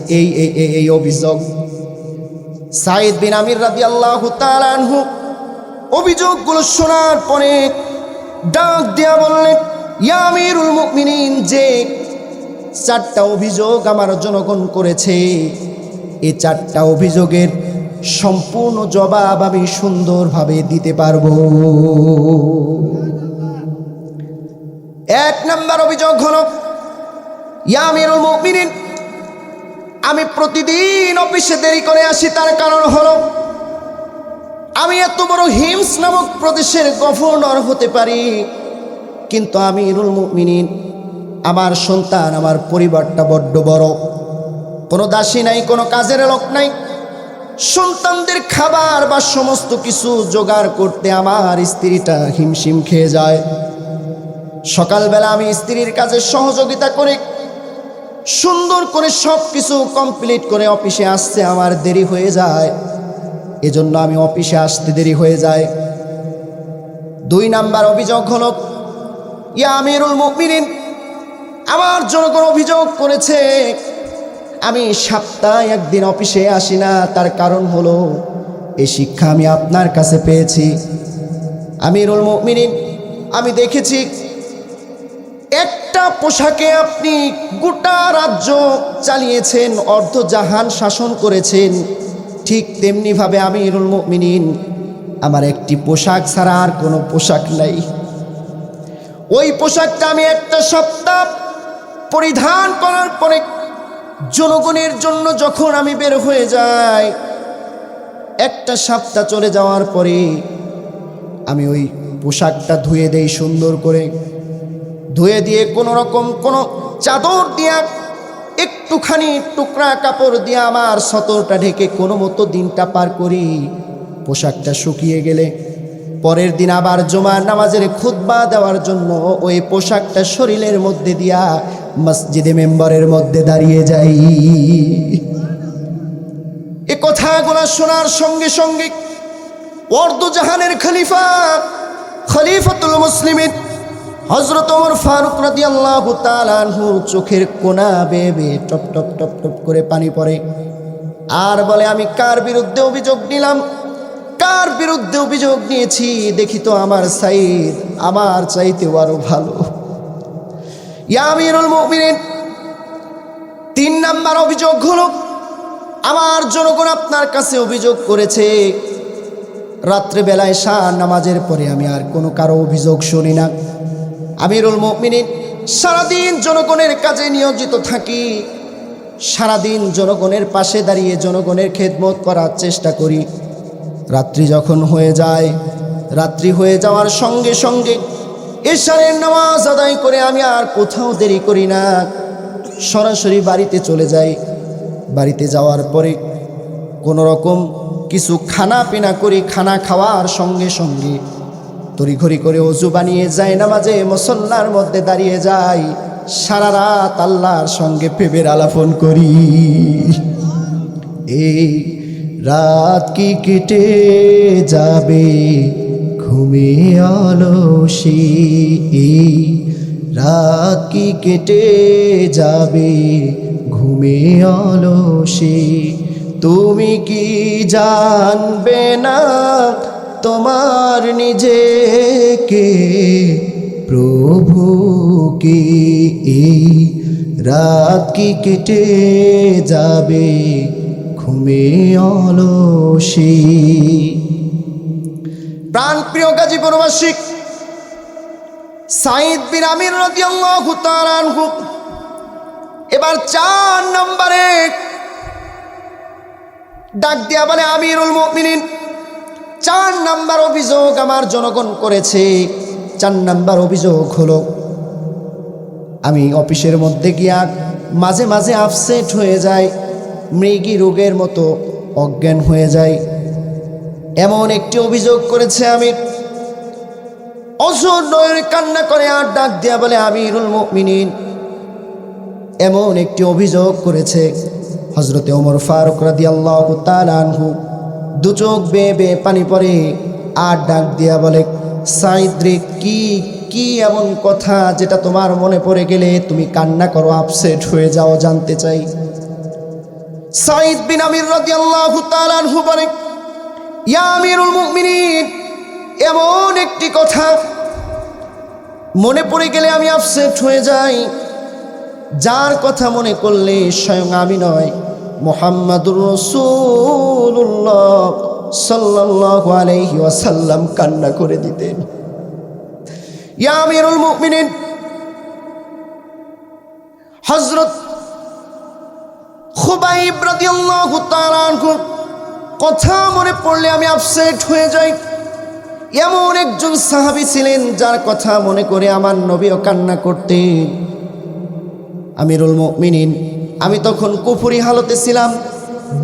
S1: এই অভিযোগ। সাঈদ বিন আমির রাদিয়াল্লাহু তাআলা আনহু অভিযোগগুলো শোনার পরে ডাক দিয়া বললেন, ইয়া আমিরুল মুমিনিন, যে 4টা অভিযোগ আমার জনগণ করেছে, এই 4টা অভিযোগের সম্পূর্ণ জবাব আমি সুন্দরভাবে দিতে পারবো। 1 নম্বর অভিযোগ হলো, ইয়া আমিরুল মুমিনিন, আমি প্রতিদিন অফিসে দেরি করে আসি। তার কারণ হলো, আমি এত বড় হিমস নামক প্রদেশের গভর্নর হতে পারি, কিন্তু আমিরুল মুমিনিন, আমার সন্তান, আমার পরিবারটা বড্ড বড়। কোনো দাসী নাই, কোনো কাজের লোক নাই। সন্তানদের খাবার বা সমস্ত কিছু জোগাড় করতে আমার স্ত্রীটা হিমশিম খেয়ে যায়। সকালবেলা আমি স্ত্রীর কাজে সহযোগিতা করে সুন্দর করে সব কিছু কমপ্লিট করে অফিসে আসতে আমার দেরি হয়ে যায়। এজন্য আমি অফিসে আসতে দেরি হয়ে যায়। 2 নাম্বার অভিযোগ হলো, ইয়া আমিরুল মুমিনিন, আমার জনগণ অভিযোগ করেছে আমি সপ্তাহে 1 দিন অফিসে আসি না। তার কারণ হলো, এই শিক্ষা আমি আপনার কাছে পেয়েছি। আমিরুল মুমিনিন, আমি দেখেছি একটা পোশাকে আপনি গোটা রাজ্য চালিয়েছেন, অর্ধজাহান শাসন করেছেন। ঠিক তেমনিভাবে আমিরুল মুমিনিন, আমার একটি পোশাক ছাড়া আর কোনো পোশাক নাই। ওই পোশাকটা আমি একটা সপ্তাহ পরিধান করার পরে জনগণের জন্য যখন আমি বের হয়ে যাই, একটা সপ্তাহ চলে যাওয়ার পরে আমি ওই পোশাকটা ধুয়ে দেই সুন্দর করে। ধুয়ে দিয়ে কোনো রকম কোনো চাদর দিয়া, একটুখানি টুকরা কাপড় দিয়ে আমার সতরটা ঢেকে কোনো মতো দিনটা পার করি। পোশাকটা শুকিয়ে গেলে পরের দিন আবার জুমার নামাজের খুতবা দেওয়ার জন্য ওই পোশাকটা শরীরের মধ্যে দিয়া মসজিদে মেম্বারের মধ্যে দাঁড়িয়ে যাই। এ কথাগুলো শোনার সঙ্গে সঙ্গে অর্ধজাহানের খলিফাতুল মুসলিমিন হযরত ওমর ফারুক রাদিয়াল্লাহু তাআলা আনহু চোখের কোনা বেয়ে বেয়ে টপ টপ টপ টপ করে পানি পড়ে। আর বলে, আমি কার বিরুদ্ধে অভিযোগ নিলাম, কার বিরুদ্ধে অভিযোগ নিয়েছি? দেখি তো আমার সাঈদ আমার চাইতেও আরো ভালো। ইয়া আমিরুল মুমিনিন, 3 নাম্বার অভিযোগ হলো, আমার জনগণ আপনার কাছে অভিযোগ করেছে রাত্রেবেলায় শাহ নামাজের পরে আমি আর কোনো কারো অভিযোগ শুনি না। আমিরুল মুমিনিন, সারাদিন জনগণের কাজে নিয়োজিত থাকি, সারাদিন জনগণের পাশে দাঁড়িয়ে জনগণের খেদমত করার চেষ্টা করি। রাত্রি যখন হয়ে যায়, রাত্রি হয়ে যাওয়ার সঙ্গে সঙ্গে এশারের নামাজ আদায় করে আমি আর কোথাও দেরি করি না, সরাসরি বাড়িতে চলে যাই। বাড়িতে যাওয়ার পরে কোনো রকম কিছু খানা পিনা করি। খানা খাওয়ার সঙ্গে সঙ্গে তড়িঘড়ি করে ওযু বানিয়ে যায় নামাজে মুসল্লার মধ্যে দাঁড়িয়ে যাই। সারা রাত আল্লাহর সঙ্গে প্রেমের আলাপন করি। এই রাত কি কেটে যাবে ঘুমে অলসি, এই রাত কি কেটে যাবে ঘুমে অলসি, তুমি কি জানবে না তোমার নিজেকে প্রভুকে? এই রাত কি কেটে যাবে ঘুমে অলসি। প্রাণপ্রিয় গাজীপুরবাসী, সাঈদ বিন আমির রাদিয়াল্লাহু তাআলা আনহু এবার 4 নম্বরে ডাক দিয়া বলে, আমিরুল মুমিনিন, 4 নাম্বার অভিযোগ আমার জনগণ করেছে। 4 নাম্বার অভিযোগ হলো, আমি অফিসের মধ্যে গিয়া মাঝে মাঝে আপসেট হয়ে যায়, মৃগী রোগের মতো অজ্ঞান হয়ে যায়। এমন একটি অভিযোগ করেছে আমির। অঝোর নয়নে কান্না করে আর ডাক দিয়া বলে, আমিরুল মুমিনিন, এমন একটি অভিযোগ করেছে। হযরতে ওমর ফারুক রাদিয়াল্লাহু তাআলা আনহু দু চোখ বেয়ে বেয়ে পানি পড়ে আর ডাক দিয়া বলে, সাঈদ রে, কি এমন কথা যেটা তোমার মনে পড়ে গেলে তুমি কান্না করো, আপসেট হয়ে যাও, জানতে চাই। সাঈদ বিন আমির রাদিয়াল্লাহু তাআলা আনহু বলে, ইয়া আমিরুল মুমিনিন, এমন একটি কথা মনে পড়ে গেলে আমি আপসেট হয়ে যাই, যার কথা মনে করলে স্বয়ং আমি নয়, মুহাম্মাদুর রাসূলুল্লাহ সাল্লাল্লাহু আলাইহি ওয়াসাল্লাম কান্না করে দিতেন। ইয়া আমিরুল মুমিনিন, হযরত খুবাইব রাদিয়াল্লাহু তাআলা আনহু কথা মনে পড়লে আমি আপসেট হয়ে যাই। এমন একজন সাহাবী ছিলেন যার কথা মনে করে আমার নবীও কান্না করতেন। আমিরুল মুমিনিন, আমি তখন কুফরি হালতে ছিলাম,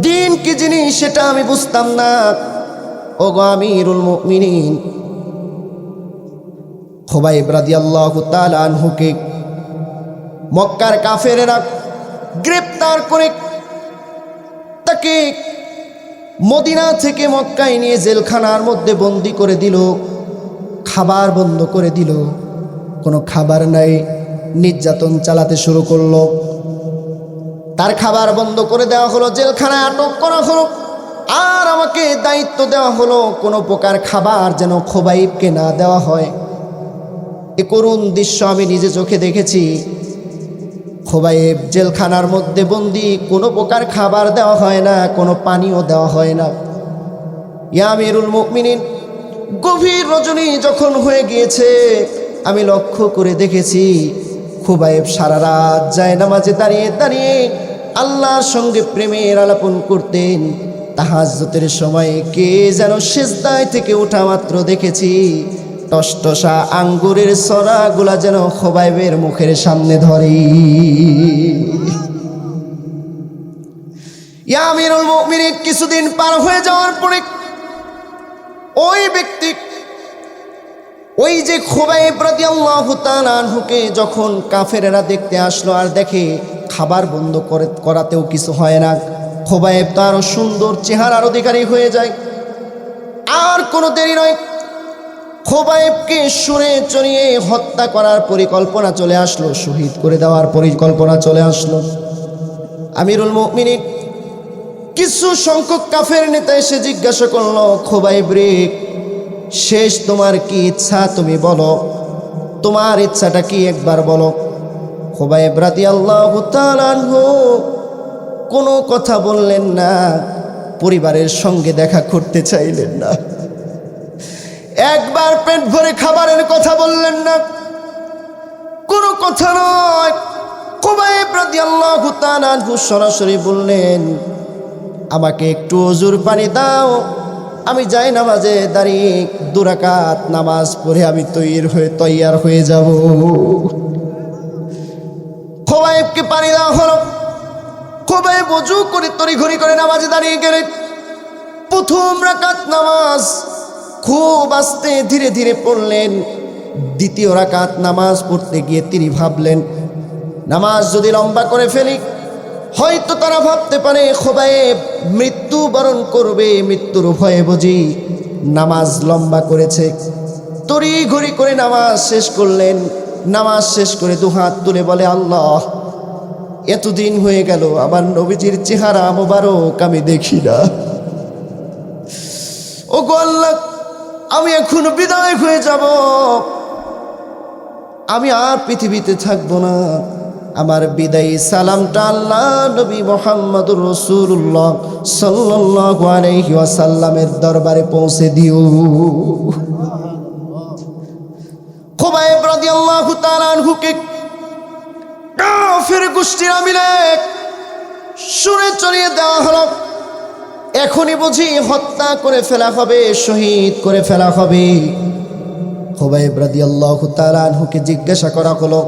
S1: দিন কি জিনিস সেটা আমি বুঝতাম না। ওগো আমিরুল মুমিনিন, খুবাইব রাদিয়াল্লাহু তাআলা আনহুকে মক্কার কাফেরেরা গ্রেপ্তার করে তাকে মদিনা থেকে মক্কায় নিয়ে জেলখানার মধ্যে বন্দি করে দিল, খাবার বন্ধ করে দিল, কোনো খাবার নাই, নির্যাতন চালাতে শুরু করলো। তার খাবার বন্ধ করে দেওয়া হলো, জেলখানায় আটক করা হলো, আর আমাকে দায়িত্ব দেওয়া হলো কোনো প্রকার খাবার যেন খুবাইবকে না দেওয়া হয়। এ করুণ দৃশ্য আমি নিজে চোখে দেখেছি। খুবাইব জেলখানার মধ্যে বন্দি, কোনো প্রকার খাবার দেওয়া হয় না, কোনো পানিও দেওয়া হয় না। ইয়া আমিরুল মুমিনিন, গভীর রজনী যখন হয়ে গিয়েছে, আমি লক্ষ্য করে দেখেছি খুবাইব সারা রাত জায়নামাজে দাঁড়িয়ে দাঁড়িয়ে আল্লাহর সঙ্গে প্রেমের আলাপন করতেন। তাহাজ্জুদের সময়ে কে যেন সিজদায় থেকে ওঠা মাত্র দেখেছি টসটসা আঙ্গুরের সরাগুলা যেন খুবাইবের মুখের সামনে ধরে। ইয়া আমিরুল মুমিনিন, কিছুদিন পার হয়ে যাওয়ার পরে ওই ব্যক্তি, ওই যে খুবাইব রাদিয়াল্লাহু তাআলা আনহুকে যখন কাফেরেরা দেখতে আসলো আর দেখে খাবার বন্ধ করাতেও কিছু হয় না, খুবাইব তো আরো সুন্দর চেহারার অধিকারী হয়ে যায়। আর কোনো দেরি নয়, খুবাইবকে সুরে চড়িয়ে হত্যা করার পরিকল্পনা চলে আসলো, শহীদ করে দেওয়ার পরিকল্পনা চলে আসলো। আমিরুল মুমিনিন, কিছু সংখ্যক কাফের নেতা এসে জিজ্ঞাসা করলো, খুবাইব রে, শেষ তোমার কি ইচ্ছা তুমি বলো, তোমার ইচ্ছাটা কি একবার বলো। খুবাইব রাদিয়াল্লাহু তাআলা আনহু কোনো কথা বললেন না, পরিবারের সঙ্গে দেখা করতে চাইলেন না, একবার পেট ভরে খাবারের কথা বললেন না, কোনো কথা নয়। খুবাইব রাদিয়াল্লাহু তাআলা আনহু সরাসরি বললেন, আমাকে একটু ওযুর পানি দাও, আমি যাই নামাজে দাঁড়িয়ে 2 রাকাত নামাজ পড়ে আমি তৈয়ার হয়ে যাব। খুবাইবকে পানি দেওয়া হলো। খুবাইব ওযু করে তড়িঘড়ি করে নামাজে দাঁড়িয়ে গেলেন। প্রথম রাকাত নামাজ খুব আস্তে ধীরে ধীরে পড়লেন। দ্বিতীয় রাকাত নামাজ পড়তে গিয়ে তিনি ভাবলেন, নামাজ যদি লম্বা করে ফেলি হয়তো তারা ভাবতে পারে খুবাইব মৃত্যুবরণ করবে, মৃত্যুর ভয়ে বুঝি নামাজ লম্বা করেছে। তড়িঘড়ি করে নামাজ শেষ করলেন। নামাজ শেষ করে 2 হাত তুলে বলে, আল্লাহ, এতদিন হয়ে গেল আমার নবীজির চেহারা মোবারক আমি দেখি না। ওগো আল্লাহ, আমি এখন বিদায় হয়ে যাব, আমি আর পৃথিবীতে থাকবো না। আমার বিদায়ী সালামটা আল্লাহ নবী মুহাম্মদুর রাসূলুল্লাহ সাল্লাল্লাহু আলাইহি ওয়াসাল্লামের দরবারে পৌঁছে দিও। খুবাইব রাদিয়াল্লাহু তাআলা আনহুকে কাফের গোষ্ঠীরা মিলে সুরে চড়িয়ে দেওয়া হলো। এখনই বুঝি হত্যা করে ফেলা হবে, শহীদ করে ফেলা হবে। খুবাইব রাদিয়াল্লাহু তাআলা আনহুকে জিজ্ঞাসা করা হলো,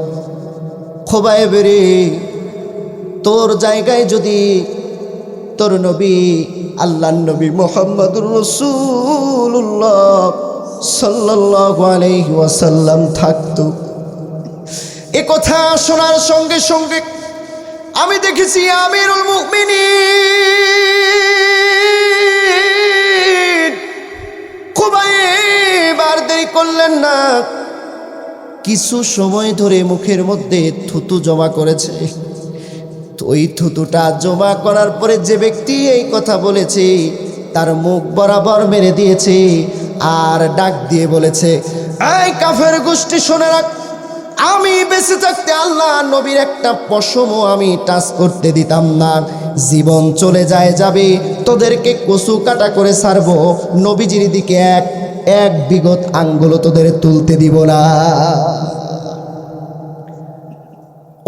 S1: খুবাইব রে, তোর জায়গায় যদি তোর নবী আল্লাহর নবী মুহাম্মদুর রাসূলুল্লাহ সাল্লাল্লাহু আলাইহি ওয়াসাল্লাম থাকতো। এ কথা শোনার সঙ্গে সঙ্গে আমি দেখেছি আমিরুল মুমিনিন খুবাইব আর দেরি করলেন না, কিছু সময় ধরে মুখের মধ্যে থুতু জমা করেছে। ওই থুতুটা জমা করার পরে যে ব্যক্তি এই কথা বলেছে তার মুখ বরাবর মেরে দিয়েছে আর ডাক দিয়ে বলেছে, এই কাফের গোষ্ঠী শুনে রাখ, আমি বেঁচে থাকতে আল্লাহ নবীর একটা পশমও আমি টাচ করতে দিতাম না। জীবন চলে যাবে, তোদেরকে কচু কাটা করে ছাড়বো, নবীজির দিকে এক বিগত আঙ্গুলও তোদের তুলতে দিব না।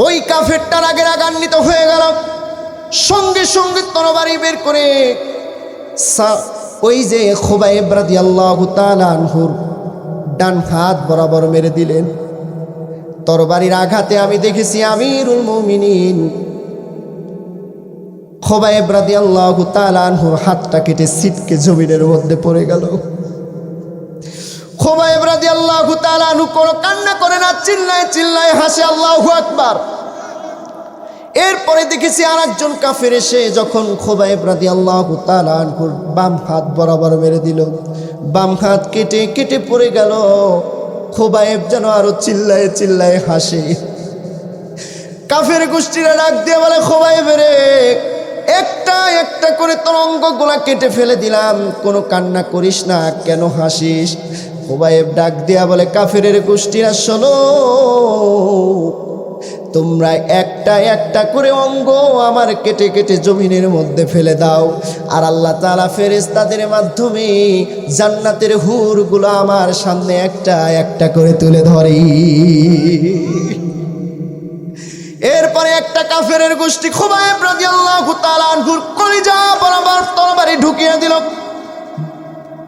S1: ওই কাফেরটা রাগে রাগান্বিত হয়ে গেল, সঙ্গে সঙ্গে তরবারি বের করে ওই যে খুবাইব রাদিয়াল্লাহু তাআলা আনহুর ডান হাত বরাবর মেরে দিলেন। তরবারির আঘাতে আমি দেখেছি আমিরুল মুমিনিন খুবাইব রাদিয়াল্লাহু তাআলা আনহুর হাতটা কেটে ছিটকে জমিনের মধ্যে পড়ে গেল। খুবাইব রাদিয়াল্লাহু তাআলা আনহু কোনো কান্না করে না, চিল্লায় চিল্লায় হাসে, আল্লাহু আকবার। এরপরে দেখেছি আরেকজন কাফের এসে যখন খুবাইব রাদিয়াল্লাহু তাআলা আনহুর বাম হাত বরাবর মেরে দিল, বাম হাত কেটে কেটে পড়ে গেল। খুবাইব যেন আরো চিল্লায় চিল্লায় হাসে। কাফের গোষ্ঠীরা ডাক দিয়ে বলে, খুবাইব রে, একটা একটা করে তোর অঙ্গগুলা কেটে ফেলে দিলাম, কোনো কান্না করিস না, কেন হাসিস? খুবাইব ডাক দিয়া বলে, কাফেরের গোষ্ঠীরা শোনো, তোমরা একটা একটা করে অঙ্গ আমার কেটে কেটে জমিনের মধ্যে ফেলে দাও, আর আল্লাহ তাআলা ফেরেশতাদের মাধ্যমে জান্নাতের হুরগুলো আমার সামনে একটা একটা করে তুলে ধরি। এরপরে একটা কাফেরের গোষ্ঠী খুবাইব রাদিয়াল্লাহু তাআলা আনহুর কলিজা বরাবর তরবারি ঢুকিয়ে দিল,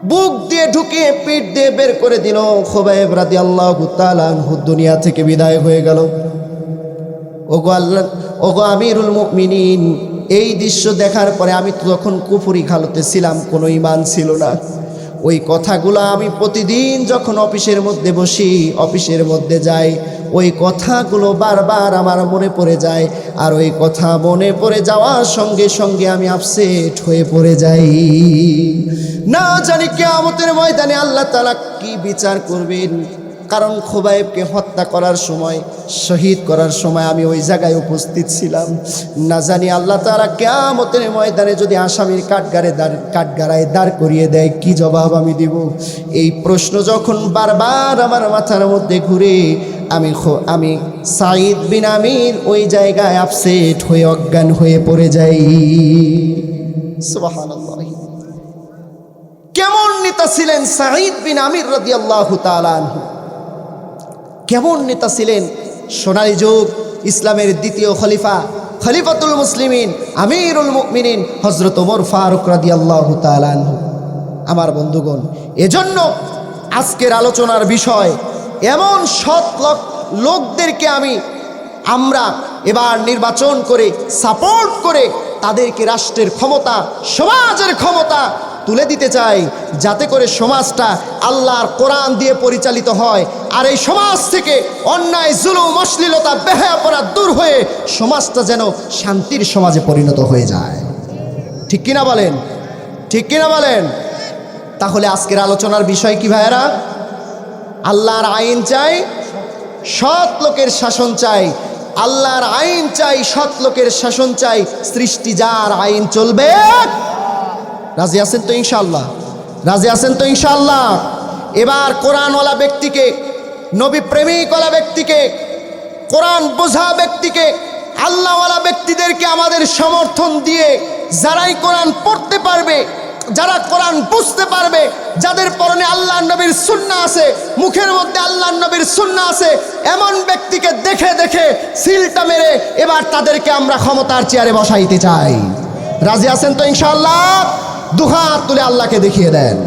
S1: বুক দিয়ে ঢুকিয়ে পিঠ দিয়ে বের করে দিল। খুবাইব রাদিয়াল্লাহু তাআলা আনহু দুনিয়া থেকে বিদায় হয়ে গেল। ওগো আমিরুল মুমিনিন, এই দৃশ্য দেখার পরে আমি তো তখন কুফরি হালতে ছিলাম, কোনো ঈমান ছিল না। ওই কথাগুলো আমি প্রতিদিন যখন অফিসের মধ্যে বসি, অফিসের মধ্যে যাই, ওই কথাগুলো বারবার আমার মনে পড়ে যায়। আর ওই কথা মনে পড়ে যাওয়ার সঙ্গে সঙ্গে আমি আপসেট হয়ে পড়ে যাই। না জানি কিয়ামতের ময়দানে আল্লাহ তাআলা কি বিচার করবেন, কারণ খুবাইবকে হত্যা করার সময়, শহীদ করার সময় আমি ওই জায়গায় উপস্থিত ছিলাম। না জানি আল্লাহ তাআলা কিয়ামতের ময়দানে যদি আসামির কাঠগড়ায় দাঁড় করিয়ে দেয়, কি জবাব আমি দিব? এই প্রশ্ন যখন বারবার আমার মাথার মধ্যে ঘুরে, আমি সাঈদ বিন আমির ওই জায়গায় আপসেট হয়ে অজ্ঞান হয়ে পড়ে যাই। সুবহানাল্লাহ। কেমন নেতা ছিলেন সাঈদ বিন আমির রাদিয়াল্লাহু তাআলা আনহু, কেমন নেতা ছিলেন! সোনালী যুগ, ইসলামের দ্বিতীয় খলিফা, খলিফাতুল মুসলিমিন, আমিরুল মুমিনিন হযরত ওমর ফারুক রাদিয়াল্লাহু তাআলা আনহু। আমার বন্ধুগণ, এজন্য আজকের আলোচনার বিষয়, এমন সৎ লোকদেরকে আমরা এবার নির্বাচন করে সাপোর্ট করে তাদেরকে রাষ্ট্রের ক্ষমতা, সমাজের ক্ষমতা তুলে দিতে চাই, যাতে করে সমাজটা আল্লাহর কোরআন দিয়ে পরিচালিত হয়, আর এই সমাজ থেকে অন্যায়, জুলুম, অশ্লীলতা, বেহায়াপনা দূর হয়ে সমাজটা যেন শান্তির সমাজে পরিণত হয়ে যায়। ঠিক কিনা বলেন? ঠিক কিনা বলেন? তাহলে আজকের আলোচনার বিষয় কি ভাইয়েরা? আল্লাহর আইন চাই, সৎ লোকের শাসন চাই। আল্লাহর আইন চাই, সৎ লোকের শাসন চাই। সৃষ্টি যার আইন চলবে। রাজি আছেন তো ইনশাআল্লাহ? রাজি আছেন তো ইনশাআল্লাহ? এবার কোরআনওয়ালা ব্যক্তিকে, নবী প্রেমিকওয়ালা ব্যক্তিকে, কোরআন বোঝা ব্যক্তিকে, আল্লাহওয়ালা ব্যক্তিদেরকে আমাদের সমর্থন দিয়ে যারাই কোরআন পড়তে পারবে, যারা কোরআন বুঝতে পারবে, যাদের পরনে আল্লাহর নবীর সুন্নাহ আছে, মুখের মধ্যে আল্লাহর নবীর সুন্নাহ আছে, এমন ব্যক্তিকে দেখে দেখে সিলটা মেরে এবার তাদেরকে আমরা ক্ষমতার চেয়ারে বসাইতে চাই। রাজি আছেন তো ইনশাআল্লাহ? দুহাত তুলে আল্লাহকে দেখিয়ে দেন।